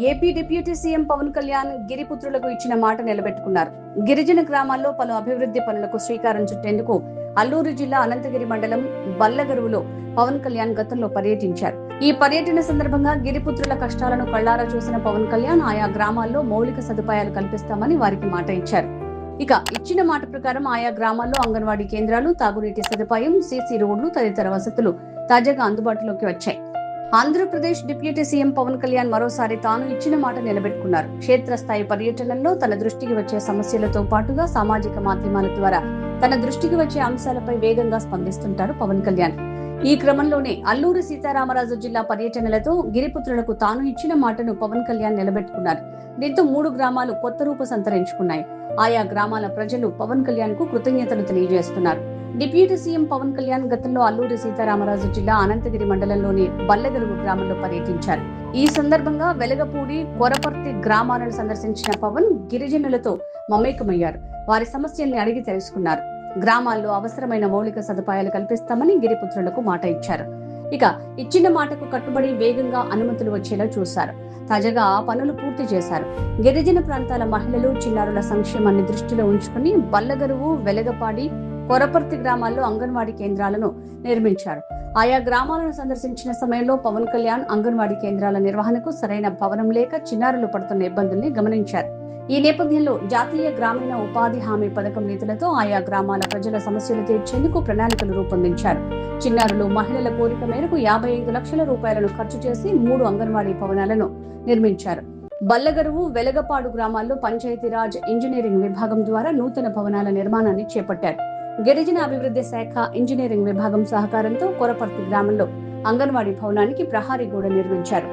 AP deputy CM Pawan Kalyan గిరిపుత్రులకు ఇచ్చిన మాట నిలబెట్టుకున్నారు. గిరిజన గ్రామాల్లో పలు అభివృద్ధి పనులకు శ్రీకారం చుట్టేందుకు అల్లూరు జిల్లా అనంతగిరి మండలం బల్లగరువులో పవన్ కళ్యాణ్ గతంలో పర్యటించారు. ఈ పర్యటన సందర్భంగా గిరిపుత్రుల కష్టాలను కళ్లారా చూసిన పవన్ కళ్యాణ్ ఆయా గ్రామాల్లో మౌలిక సదుపాయాలు కల్పిస్తామని వారికి మాట ఇచ్చారు. ఇక ఇచ్చిన మాట ప్రకారం ఆయా గ్రామాల్లో అంగన్వాడీ కేంద్రాలు, తాగునీటి సదుపాయం, సీసీ రోడ్లు తదితర వసతులు తాజాగా అందుబాటులోకి వచ్చాయి. ఆంధ్రప్రదేశ్ డిప్యూటీ సీఎం పవన్ కళ్యాణ్ మరోసారి తాను ఇచ్చిన మాట నిలబెట్టుకున్నారు. క్షేత్రస్థాయి పర్యటనల్లో తన దృష్టికి వచ్చే సమస్యలతో పాటుగా సామాజిక మాధ్యమాల ద్వారా తన దృష్టికి వచ్చే అంశాలపై వేగంగా స్పందిస్తుంటారు పవన్ కళ్యాణ్. ఈ క్రమంలోనే అల్లూరి సీతారామరాజు జిల్లా పర్యటనలతో గిరిపుత్రులకు తాను ఇచ్చిన మాటను పవన్ కళ్యాణ్ నిలబెట్టుకున్నారు. దీంతో 3 గ్రామాలు కొత్త రూపు సంతరించుకున్నాయి. ఆయా గ్రామాల ప్రజలు పవన్ కళ్యాణ్ కు కృతజ్ఞతలు తెలియజేస్తున్నారు. డిప్యూటీ సీఎం పవన్ కళ్యాణ్ గతంలో అల్లూరి సీతారామరాజు జిల్లా అనంతగిరి మండలంలోని బల్లగరువు గ్రామంలో పర్యటించారు. ఈ సందర్భంగా వెలగపూడి, కొరపర్తి గ్రామాలను సందర్శించిన పవన్ గిరిజనులతో మమేకమయ్యారు. వారి సమస్యల్ని అడిగి తెలుసుకున్నారు. గ్రామాల్లో అవసరమైన మౌలిక సదుపాయాలు కల్పిస్తామని గిరిపుత్రులకు మాట ఇచ్చారు. ఇక ఇచ్చిన మాటకు కట్టుబడి వేగంగా అనుమతులు వచ్చేలా చూశారు. తాజాగా ఆ పనులు పూర్తి చేశారు. గిరిజన ప్రాంతాల మహిళలు, చిన్నారుల సంక్షేమాన్ని దృష్టిలో ఉంచుకుని బల్లగరువు, వెలగపాడి, కొరపర్తి గ్రామాల్లో అంగన్వాడీ కేంద్రాలను నిర్మించారు. ఆయా గ్రామాలను సందర్శించిన సమయంలో పవన్ కళ్యాణ్ అంగన్వాడీ కేంద్రాల నిర్వహణకు సరైన భవనం లేక చిన్నారులు పడుతున్న ఇబ్బందుల్ని గమనించారు. ఈ నేపథ్యంలో జాతీయ గ్రామీణ ఉపాధి హామీ పథకం నిధులతో ఆయా గ్రామాల ప్రజల సమస్యలు తీర్చేందుకు ప్రణాళికలు రూపొందించారు. చిన్నారులు, మహిళల కోరిక మేరకు 55 లక్షల రూపాయలను ఖర్చు చేసి 3 అంగన్వాడీ భవనాలను నిర్మించారు. బల్లగరువు, వెలగపాడు గ్రామాల్లో పంచాయతీరాజ్ ఇంజనీరింగ్ విభాగం ద్వారా నూతన భవనాల నిర్మాణాన్ని చేపట్టారు. గిరిజన అభివృద్ధి శాఖ ఇంజనీరింగ్ విభాగం సహకారంతో కొరపర్తి గ్రామంలో అంగన్వాడీ భవనానికి ప్రహారీ గోడ నిర్మించారు.